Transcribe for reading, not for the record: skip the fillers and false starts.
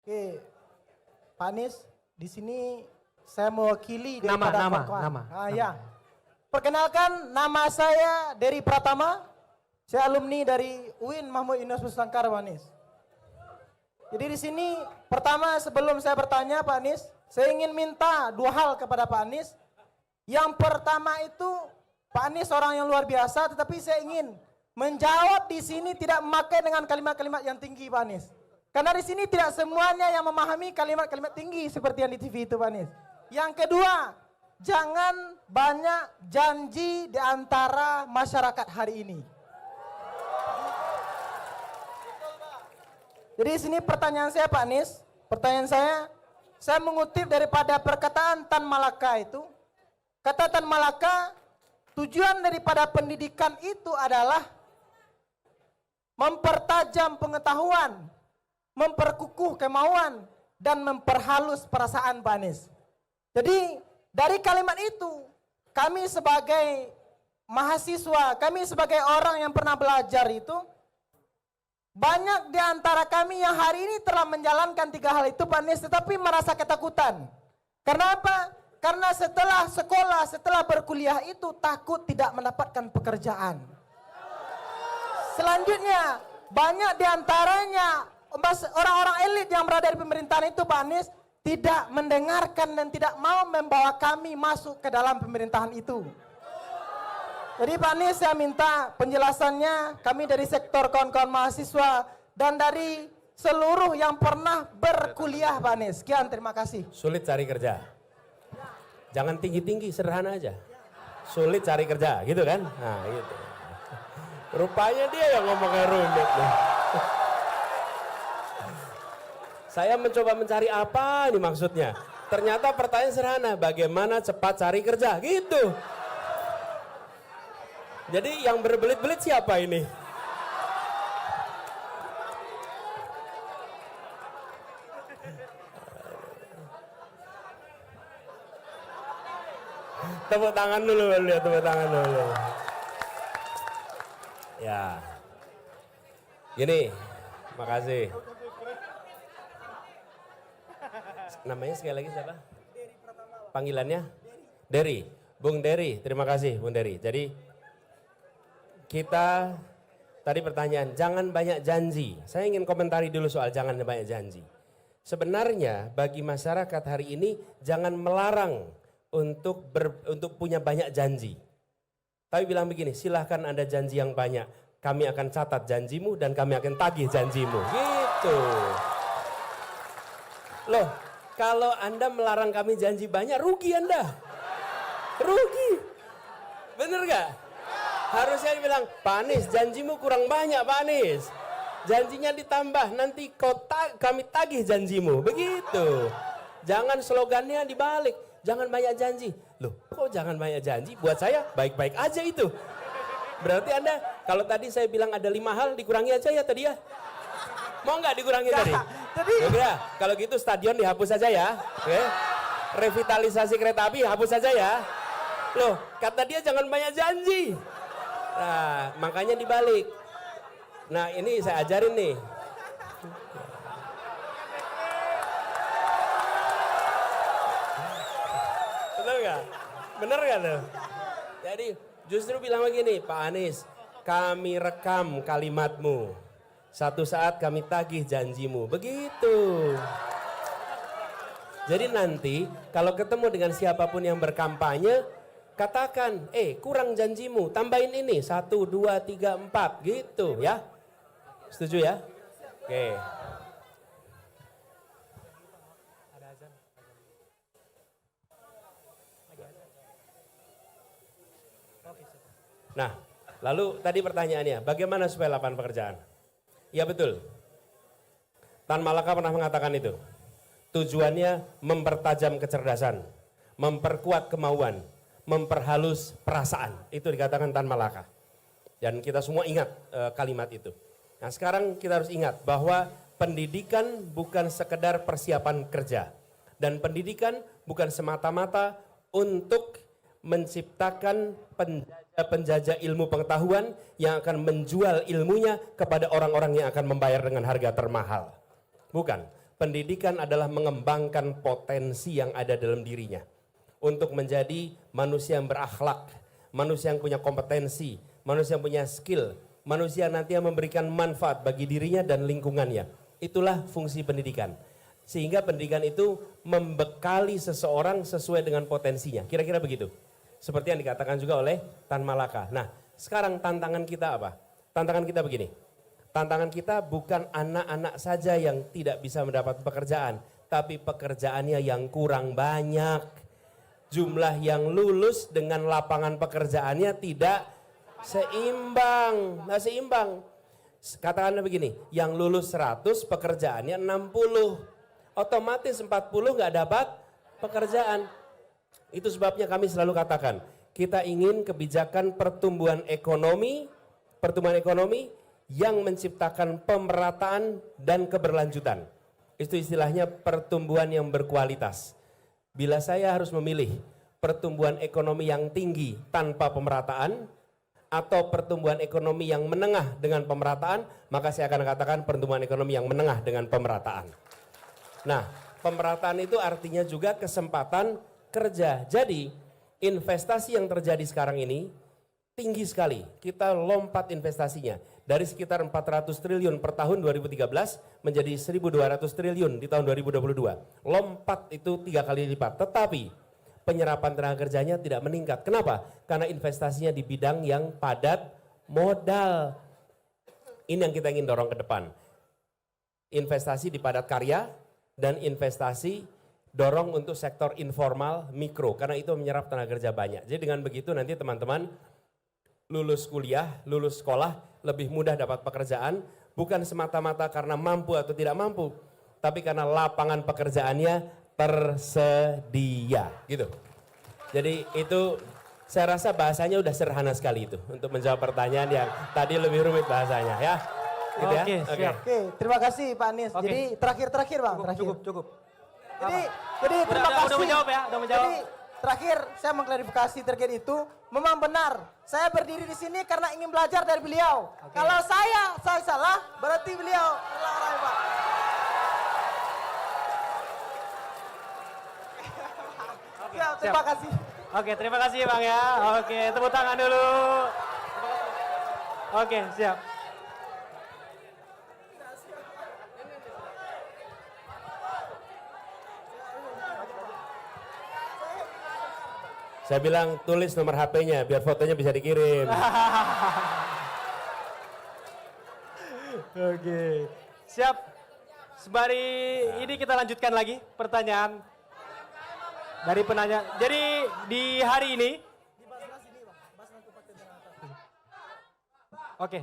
Oke, Pak Anies, di sini saya mewakili Nama. Ya. Perkenalkan, nama saya Dery Pratama. Saya alumni dari UIN Mahmud Yunus Nusantara, Pak Anies. Jadi di sini pertama sebelum saya bertanya Pak Anies, saya ingin minta dua hal kepada Pak Anies. Yang pertama itu Pak Anies orang yang luar biasa, tetapi saya ingin menjawab di sini tidak memakai dengan kalimat-kalimat yang tinggi, Pak Anies. Karena di sini tidak semuanya yang memahami kalimat-kalimat tinggi seperti yang di TV itu, Pak Anies. Yang kedua, jangan banyak janji di antara masyarakat hari ini. Jadi di sini pertanyaan saya, Pak Anies, pertanyaan saya mengutip daripada perkataan Tan Malaka itu. Kata Tan Malaka, tujuan daripada pendidikan itu adalah mempertajam pengetahuan, memperkukuh kemauan, dan memperhalus perasaan, Pak Anies. Jadi dari kalimat itu, kami sebagai mahasiswa, kami sebagai orang yang pernah belajar itu, banyak di antara kami yang hari ini telah menjalankan tiga hal itu, Pak Anies, tetapi merasa ketakutan. Karena apa? Karena setelah sekolah, setelah berkuliah itu takut tidak mendapatkan pekerjaan. Selanjutnya, banyak di antaranya orang-orang elit yang berada di pemerintahan itu, Pak Anies, tidak mendengarkan dan tidak mau membawa kami masuk ke dalam pemerintahan itu. Jadi Pak Anies, saya minta penjelasannya, kami dari sektor kawan-kawan mahasiswa dan dari seluruh yang pernah berkuliah, Pak Anies. Sekian, terima kasih. Sulit cari kerja. Jangan tinggi-tinggi, sederhana aja. Sulit cari kerja, gitu kan? Nah, gitu. Rupanya dia yang ngomongnya rumit. Saya mencoba mencari apa nih maksudnya. Ternyata pertanyaan sederhana, bagaimana cepat cari kerja, gitu. Jadi yang berbelit-belit siapa ini? Tepuk tangan dulu, lihat tepuk tangan dulu. Ya. Gini, makasih. Namanya sekali lagi siapa? Panggilannya? Dery. Bung Dery, terima kasih Bung Dery. Jadi kita tadi pertanyaan, jangan banyak janji. Saya ingin komentari dulu soal jangan banyak janji. Sebenarnya bagi masyarakat hari ini jangan melarang untuk punya banyak janji. Tapi bilang begini, silahkan Anda janji yang banyak. Kami akan catat janjimu dan kami akan tagih janjimu. Gitu. Loh, kalau Anda melarang kami janji banyak, rugi Anda. Rugi. Bener gak? Harusnya dibilang, Pak Anies janjimu kurang banyak Pak Anies. Janjinya ditambah, nanti kami tagih janjimu. Begitu. Jangan slogannya dibalik. Jangan banyak janji. Loh, kok jangan banyak janji? Buat saya baik-baik aja itu. Berarti Anda, kalau tadi saya bilang ada 5 hal, dikurangi aja ya tadi ya. Mau nggak dikurangi tadi? Ya, kalau gitu stadion dihapus saja ya. Oke. Revitalisasi kereta api hapus saja ya. Loh, kata dia jangan banyak janji. Nah, makanya dibalik. Nah, ini saya ajarin nih. Bener gak? Bener gak tuh? Jadi justru bilang begini, Pak Anies, kami rekam kalimatmu. Satu saat kami tagih janjimu. Begitu. Jadi nanti kalau ketemu dengan siapapun yang berkampanye, katakan, kurang janjimu, tambahin ini, 1, 2, 3, 4, gitu ya. Setuju ya? Oke. Nah, lalu tadi pertanyaannya, bagaimana supaya lapangan pekerjaan? Ya betul, Tan Malaka pernah mengatakan itu. Tujuannya mempertajam kecerdasan, memperkuat kemauan, memperhalus perasaan. Itu dikatakan Tan Malaka. Dan kita semua ingat kalimat itu. Nah sekarang kita harus ingat bahwa pendidikan bukan sekedar persiapan kerja. Dan pendidikan bukan semata-mata untuk menciptakan penjajah ilmu pengetahuan yang akan menjual ilmunya kepada orang-orang yang akan membayar dengan harga termahal. Bukan. Pendidikan adalah mengembangkan potensi yang ada dalam dirinya untuk menjadi manusia yang berakhlak, manusia yang punya kompetensi, manusia yang punya skill, manusia nanti yang memberikan manfaat bagi dirinya dan lingkungannya. Itulah fungsi pendidikan. Sehingga pendidikan itu membekali seseorang sesuai dengan potensinya. Kira-kira begitu. Seperti yang dikatakan juga oleh Tan Malaka. Nah, sekarang tantangan kita apa? Tantangan kita begini. Tantangan kita bukan anak-anak saja yang tidak bisa mendapat pekerjaan, tapi pekerjaannya yang kurang banyak. Jumlah yang lulus dengan lapangan pekerjaannya tidak seimbang, nggak seimbang. Katakanlah begini, yang lulus 100 pekerjaannya 60, otomatis 40 nggak dapat pekerjaan. Itu sebabnya kami selalu katakan, kita ingin kebijakan pertumbuhan ekonomi yang menciptakan pemerataan dan keberlanjutan. Itu istilahnya pertumbuhan yang berkualitas. Bila saya harus memilih pertumbuhan ekonomi yang tinggi tanpa pemerataan atau pertumbuhan ekonomi yang menengah dengan pemerataan, maka saya akan katakan pertumbuhan ekonomi yang menengah dengan pemerataan. Nah, pemerataan itu artinya juga kesempatan kerja. Jadi, investasi yang terjadi sekarang ini tinggi sekali. Kita lompat investasinya dari sekitar 400 triliun per tahun 2013 menjadi 1.200 triliun di tahun 2022. Lompat itu 3 kali lipat. Tetapi penyerapan tenaga kerjanya tidak meningkat. Kenapa? Karena investasinya di bidang yang padat modal. Ini yang kita ingin dorong ke depan. Investasi di padat karya dan investasi dorong untuk sektor informal mikro. Karena itu menyerap tenaga kerja banyak. Jadi dengan begitu nanti teman-teman lulus kuliah, lulus sekolah, lebih mudah dapat pekerjaan, bukan semata-mata karena mampu atau tidak mampu, tapi karena lapangan pekerjaannya tersedia, gitu. Jadi itu saya rasa bahasanya udah sederhana sekali itu untuk menjawab pertanyaan yang tadi lebih rumit bahasanya, ya. Gitu ya? Oke, siap. Oke, terima kasih Pak Anies. Oke. Jadi terakhir Bang, Cukup. Jadi terima kasih. Udah menjawab ya, udah menjawab. Jadi terakhir saya mengklarifikasi terkait itu, memang benar. Saya berdiri di sini karena ingin belajar dari beliau. Oke. Kalau saya salah, berarti beliau adalah orang hebat. Siap, terima kasih. Oke, terima kasih Bang ya. Oke, tepuk tangan dulu. Oke, siap. Saya bilang tulis nomor HP-nya biar fotonya bisa dikirim. Oke, siap. Sembari ini kita lanjutkan lagi pertanyaan dari penanya. Jadi di hari ini, oke,